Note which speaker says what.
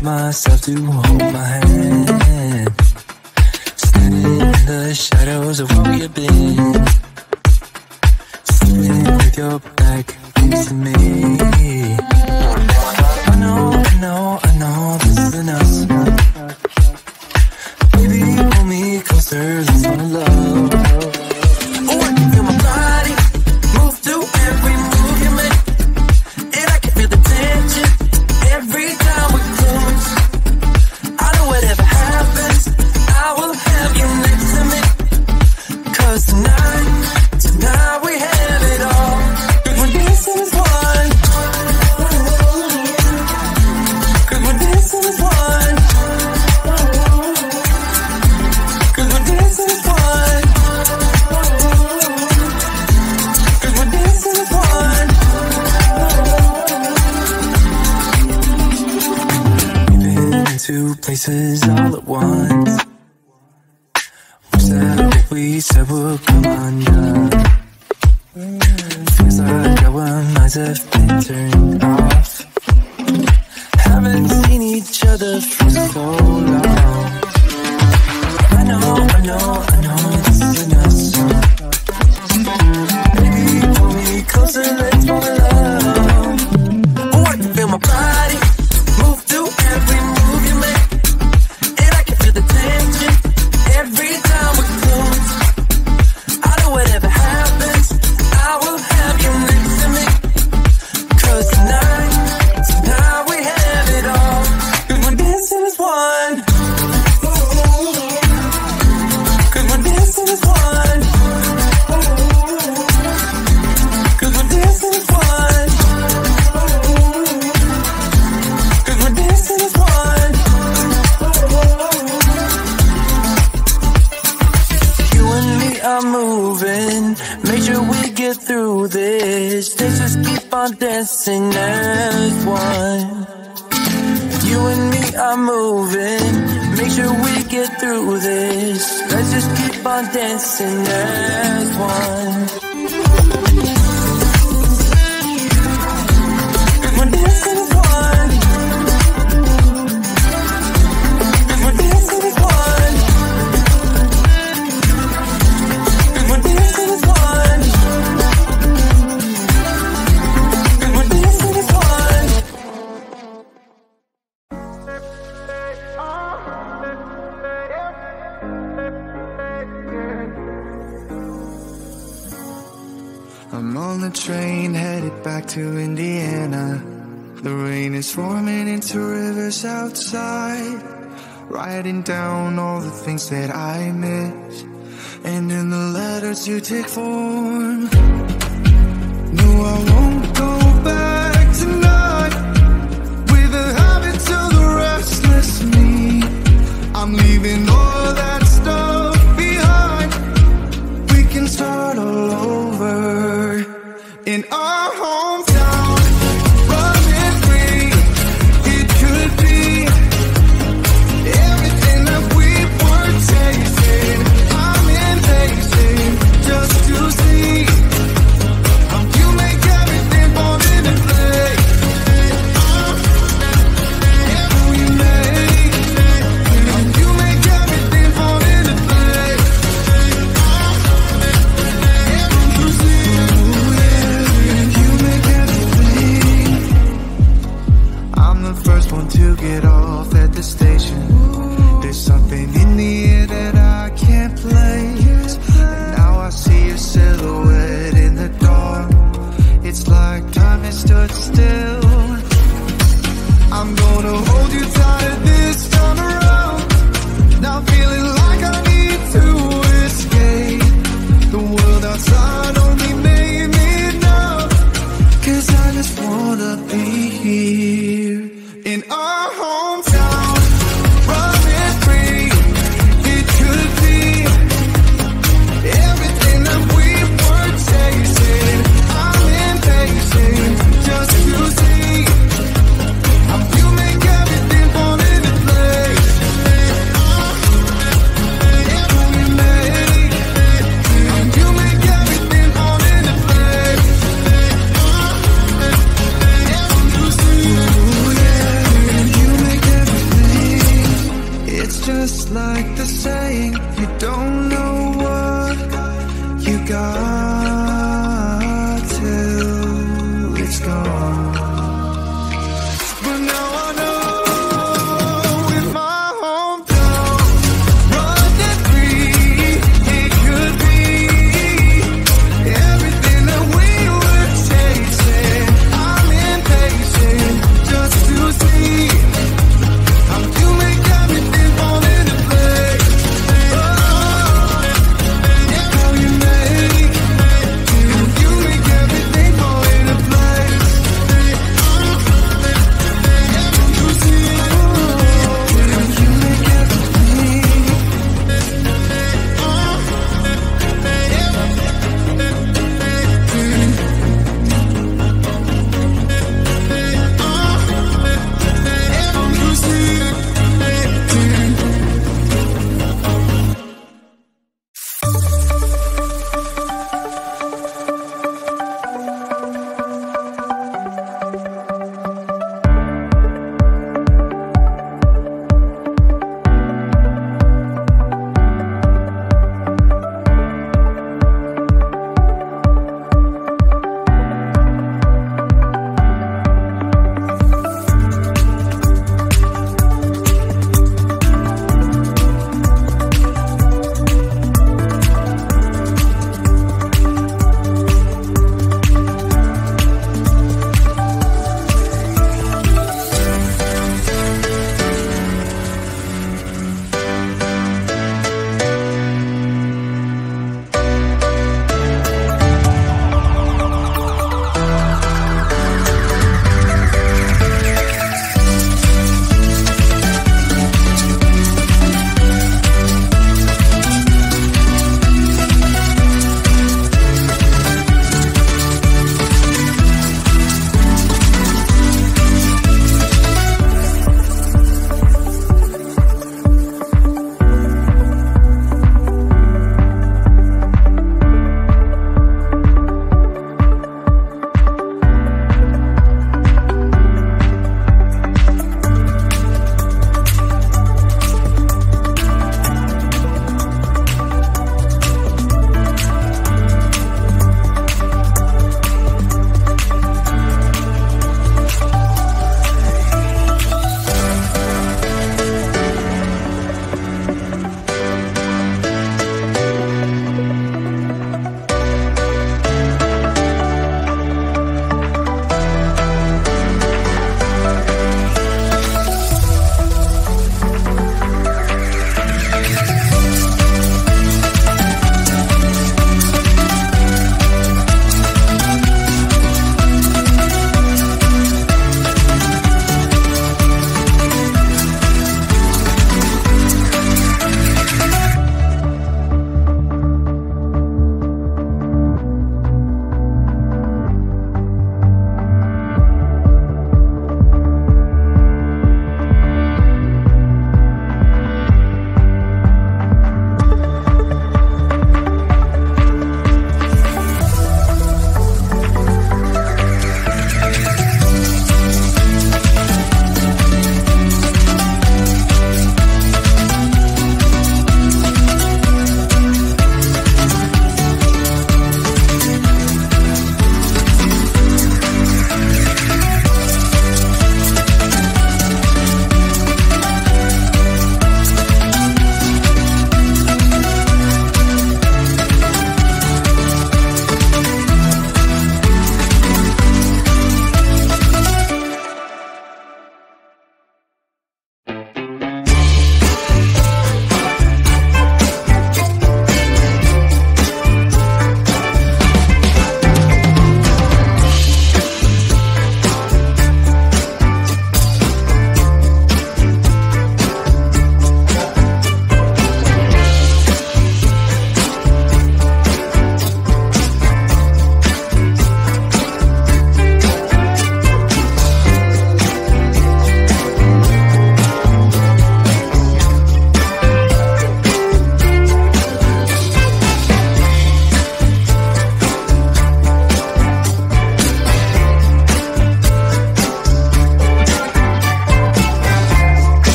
Speaker 1: get myself to hold my hand. Standing in the shadows of where you've been, sitting with your back against me. I know this isn't us. Baby, pull me closer, let's fall in love. Oh, I can feel my body move through every move you make, and I can feel the tension every time we close. I know whatever happens, I will have you next to me. 'Cause tonight we have it all. When this is one, 'cause when this is one, 'cause when this is one, 'cause when this is one. We've been to places all at once. We said what we said would come undone. Feels like our minds have been turned off. Haven't seen each other for so long. I know this isn't us. Baby, pull me closer, let's fall in love. Oh, I can feel my body move through every move you make, and I can feel the tension every time we close. I know whatever happens, I will have you next to me. 'Cause tonight we have it all. 'Cause when this is one, 'cause when this is one, 'cause when this is one, 'cause when this is one. You and me are moving, make sure we get through this. Let's just keep on dancing as one. You and me are moving, make sure we get through this. Let's just keep on dancing as one. 'Cause when this is one, 'cause when this is one, 'cause when this is one, 'cause when this is one.
Speaker 2: I'm on the train headed back to Indiana. The rain is forming into rivers outside, writing down all the things that I miss, and in the letters you take form. No, I won't go back tonight with the habits of the restless me. I'm leaving all that stuff behind. We can start all over in our hometown, running free. It could be everything that we were tasting. I'm impatient just to see how you make everything fall into place. Every make, how you make everything fall into place. I'm the first one to get off at the station. There's something in the air that I can't place. And now I see your silhouette in the dark. It's like time has stood still. I'm gonna hold you tight this time around. Now feeling like I need to escape. The world outside only made me numb. 'Cause I just wanna be here in our